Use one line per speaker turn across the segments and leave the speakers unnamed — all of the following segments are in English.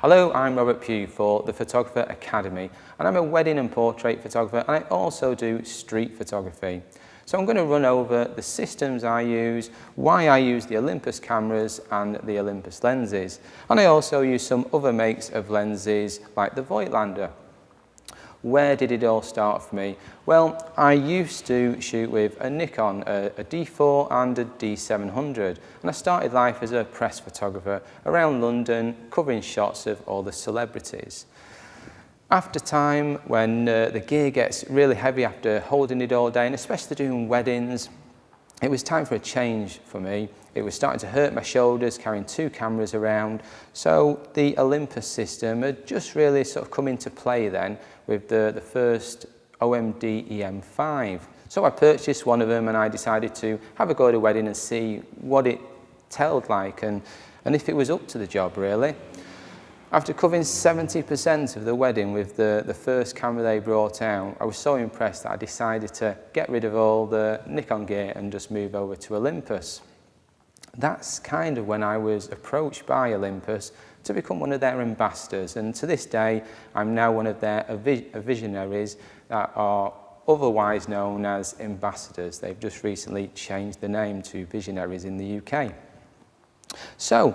Hello, I'm Robert Pugh for the Photographer Academy, and I'm a wedding and portrait photographer, and I also do street photography. So I'm going to run over the systems I use, why I use the Olympus cameras and the Olympus lenses, and I also use some other makes of lenses like the Voigtlander. Where did it all start for me? Well, I used to shoot with a Nikon, a D4 and a D700, and I started life as a press photographer around London, covering shots of all the celebrities. After time, when the gear gets really heavy after holding it all day, and especially doing weddings, it was time for a change for me. It was starting to hurt my shoulders carrying two cameras around, so the Olympus system had just really sort of come into play then with the first OMD EM5. So I purchased one of them and I decided to have a go at a wedding and see what it told like and if it was up to the job really. After covering 70% of the wedding with the first camera they brought out, I was so impressed that I decided to get rid of all the Nikon gear and just move over to Olympus. That's kind of when I was approached by Olympus to become one of their ambassadors, and to this day I'm now one of their visionaries that are otherwise known as ambassadors. They've just recently changed the name to visionaries in the UK. So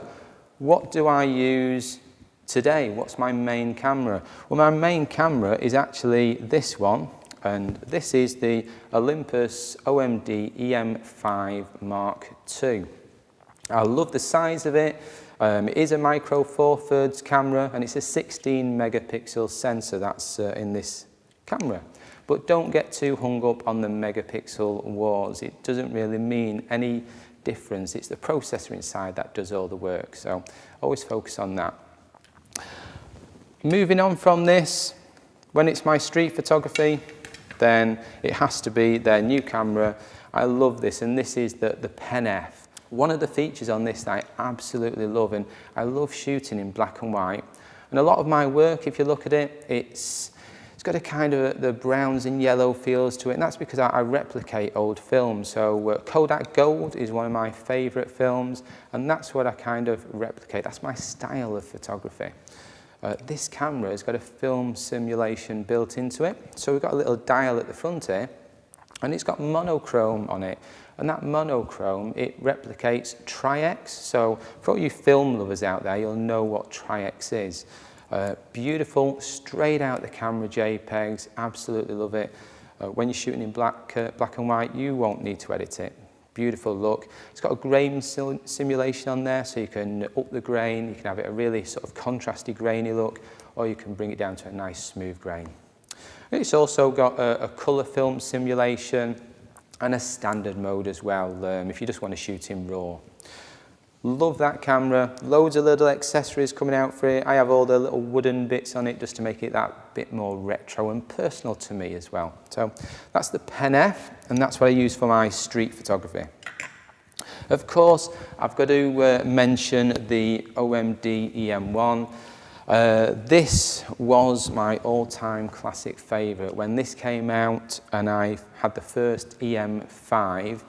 what do I use today? What's my main camera? Well, my main camera is actually this one, and this is the Olympus OMD EM5 Mark II. I love the size of it. It is a micro four thirds camera and it's a 16 megapixel sensor that's in this camera. But don't get too hung up on the megapixel wars. It doesn't really mean any difference. It's the processor inside that does all the work. So always focus on that. Moving on from this, when it's my street photography, then it has to be their new camera. I love this, and this is the Pen F. One of the features on this that I absolutely love, and I love shooting in black and white. And a lot of my work, if you look at it, it's got a kind of the browns and yellow feels to it, and that's because I replicate old films. So Kodak Gold is one of my favourite films, and that's what I kind of replicate. That's my style of photography. This camera has got a film simulation built into it. So we've got a little dial at the front here, and it's got monochrome on it. And that monochrome, it replicates Tri-X. So for all you film lovers out there, you'll know what Tri-X is. Beautiful, straight out the camera JPEGs, absolutely love it. When you're shooting in black and white, you won't need to edit it. Beautiful look. It's got a grain simulation on there, so you can up the grain, you can have it a really sort of contrasty grainy look, or you can bring it down to a nice smooth grain. And it's also got a colour film simulation and a standard mode as well, if you just want to shoot in RAW. Love that camera. Loads of little accessories coming out for it. I have all the little wooden bits on it just to make it that bit more retro and personal to me as well. So that's the Pen F, and that's what I use for my street photography. Of course, I've got to mention the OMD EM1. This was my all-time classic favourite. When this came out and I had the first EM5,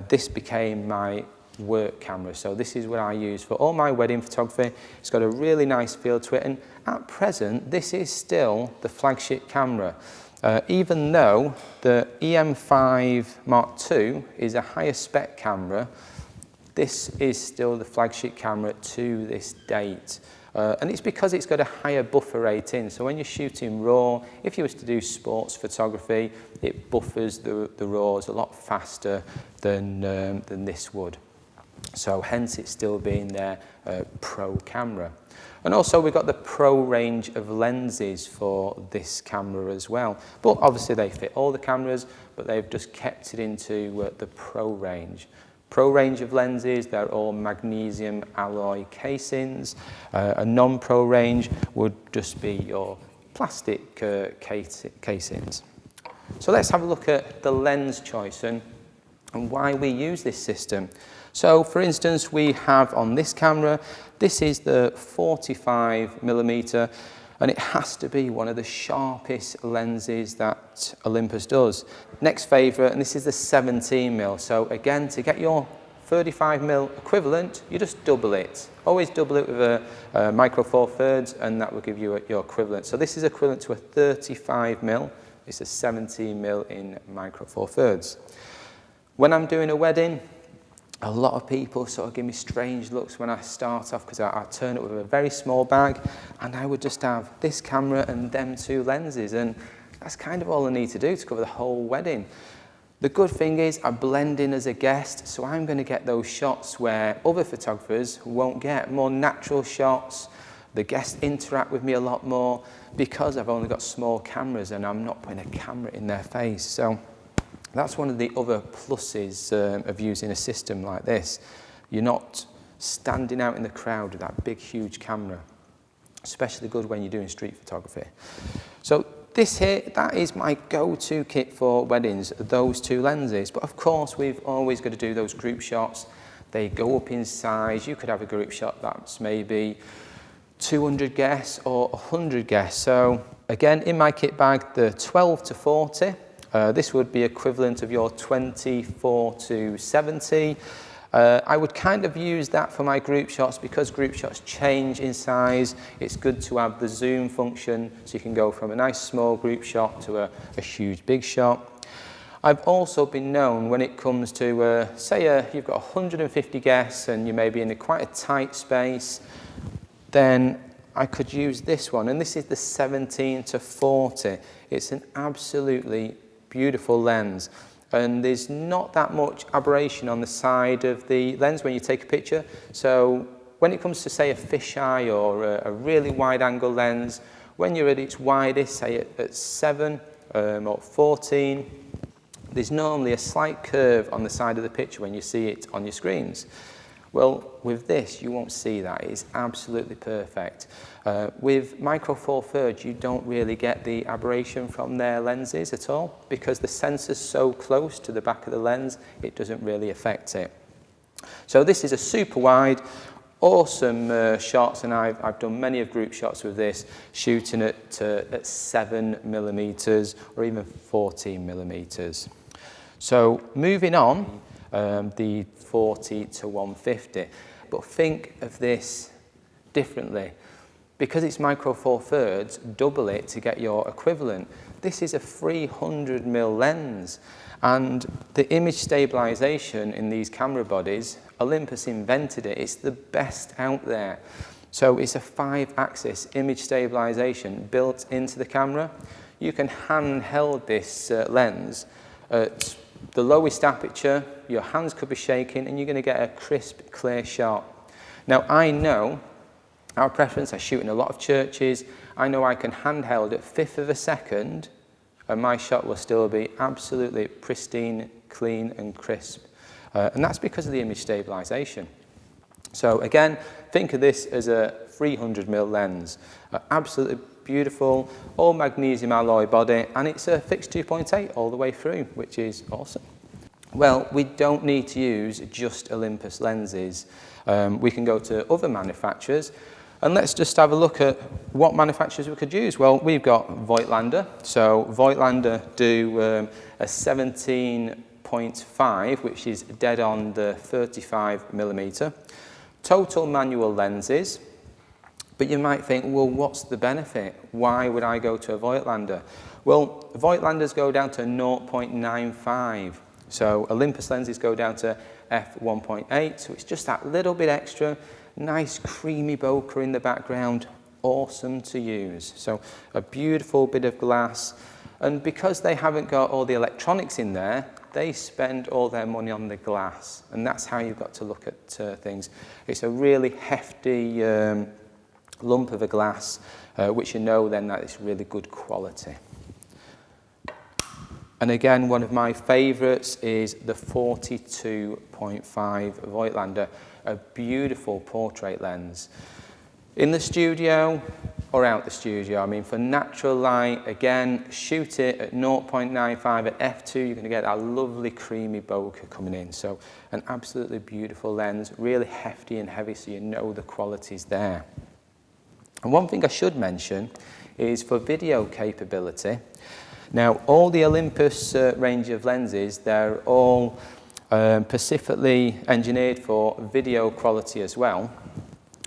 this became my work camera. So this is what I use for all my wedding photography. It's got a really nice feel to it, and at present this is still the flagship camera. Even though the EM5 Mark II is a higher spec camera, this is still the flagship camera to this date. And it's because it's got a higher buffer rate in. So when you're shooting RAW, if you was to do sports photography, it buffers the RAWs a lot faster than this would. So hence it's still being their pro camera. And also we've got the pro range of lenses for this camera as well. But obviously they fit all the cameras, but they've just kept it into the pro range. Pro range of lenses, they're all magnesium alloy casings. A non-pro range would just be your plastic casings. So let's have a look at the lens choice and why we use this system. So for instance, we have on this camera, this is the 45mm, and it has to be one of the sharpest lenses that Olympus does. Next favourite, and this is the 17mm. So again, to get your 35mm equivalent, you just double it. Always double it with a micro four thirds, and that will give you your equivalent. So this is equivalent to a 35mm. It's a 17mm in micro four thirds. When I'm doing a wedding, a lot of people sort of give me strange looks when I start off, because I turn it with a very small bag, and I would just have this camera and them two lenses, and that's kind of all I need to do to cover the whole wedding. The good thing is I blend in as a guest, so I'm going to get those shots where other photographers won't get, more natural shots. The guests interact with me a lot more because I've only got small cameras and I'm not putting a camera in their face. So that's one of the other pluses of using a system like this. You're not standing out in the crowd with that big, huge camera. Especially good when you're doing street photography. So this here, that is my go-to kit for weddings, those two lenses. But of course, we've always got to do those group shots. They go up in size. You could have a group shot that's maybe 200 guests or 100 guests. So again, in my kit bag, the 12 to 40. This would be equivalent of your 24 to 70. I would kind of use that for my group shots because group shots change in size. It's good to have the zoom function so you can go from a nice small group shot to a huge big shot. I've also been known when it comes to, say you've got 150 guests and you may be in quite a tight space, then I could use this one, and this is the 17 to 40. It's an absolutely beautiful lens. And there's not that much aberration on the side of the lens when you take a picture. So when it comes to, say, a fisheye or a really wide-angle lens, when you're at its widest, say at 7 or 14, there's normally a slight curve on the side of the picture when you see it on your screens. Well, with this, you won't see that. It is absolutely perfect. With micro four thirds, you don't really get the aberration from their lenses at all because the sensor's so close to the back of the lens, it doesn't really affect it. So this is a super wide, awesome shots, and I've done many of group shots with this, shooting at 7mm or even 14mm. So moving on, the 40 to 150, but think of this differently. Because it's micro four thirds, double it to get your equivalent. This is a 300mm lens, and the image stabilization in these camera bodies, Olympus invented it. It's the best out there. So it's a 5-axis image stabilization built into the camera. You can handheld this lens at the lowest aperture. Your hands could be shaking and you're going to get a crisp, clear shot. Now I know our preference, I shoot in a lot of churches. I know I can handheld at 1/5 of a second and my shot will still be absolutely pristine, clean and crisp. And that's because of the image stabilization. So again, think of this as a 300mm lens. Absolutely beautiful, all magnesium alloy body, and it's a fixed 2.8 all the way through, which is awesome. Well, we don't need to use just Olympus lenses. We can go to other manufacturers, and let's just have a look at what manufacturers we could use. Well, we've got Voigtlander. So Voigtlander do a 17.5, which is dead on the 35mm. Total manual lenses. But you might think, well, what's the benefit? Why would I go to a Voigtlander? Well, Voigtlanders go down to 0.95. So Olympus lenses go down to f1.8. So it's just that little bit extra. Nice creamy bokeh in the background. Awesome to use. So a beautiful bit of glass. And because they haven't got all the electronics in there, they spend all their money on the glass. And that's how you've got to look at things. It's a really hefty lump of a glass, which you know then that it's really good quality. And again, one of my favourites is the 42.5 Voigtlander, a beautiful portrait lens. In the studio or out the studio, I mean, for natural light, again, shoot it at 0.95 at f2, you're going to get that lovely creamy bokeh coming in. So an absolutely beautiful lens, really hefty and heavy, so you know the quality's there. And one thing I should mention is for video capability. Now, all the Olympus range of lenses, they're all specifically engineered for video quality as well.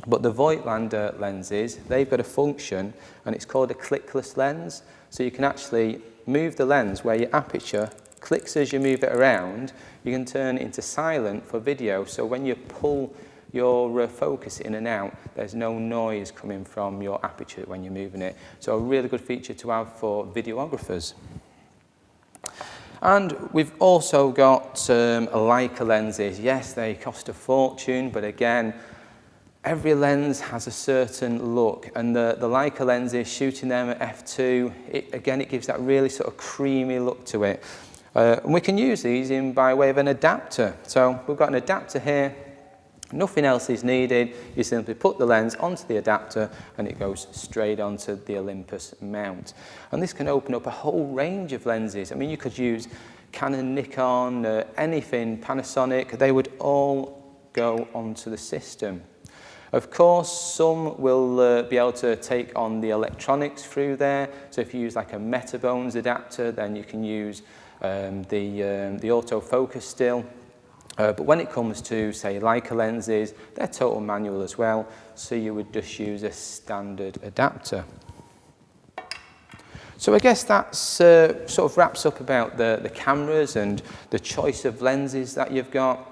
But the Voigtlander lenses, they've got a function and it's called a clickless lens. So you can actually move the lens where your aperture clicks as you move it around. You can turn it into silent for video, so when you pull your focus in and out, there's no noise coming from your aperture when you're moving it. So a really good feature to have for videographers. And we've also got Leica lenses. Yes, they cost a fortune, but again, every lens has a certain look, and the Leica lenses, shooting them at f2, it gives that really sort of creamy look to it. And we can use these by way of an adapter. So we've got an adapter here, nothing else is needed. You simply put the lens onto the adapter and it goes straight onto the Olympus mount. And this can open up a whole range of lenses. I mean, you could use Canon, Nikon, anything, Panasonic, they would all go onto the system. Of course, some will be able to take on the electronics through there. So if you use like a Metabones adapter, then you can use the autofocus still. But when it comes to, say, Leica lenses, they're total manual as well. So you would just use a standard adapter. So I guess that sort of wraps up about the cameras and the choice of lenses that you've got.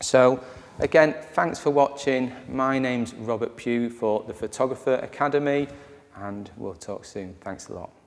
So again, thanks for watching. My name's Robert Pugh for the Photographer Academy, and we'll talk soon. Thanks a lot.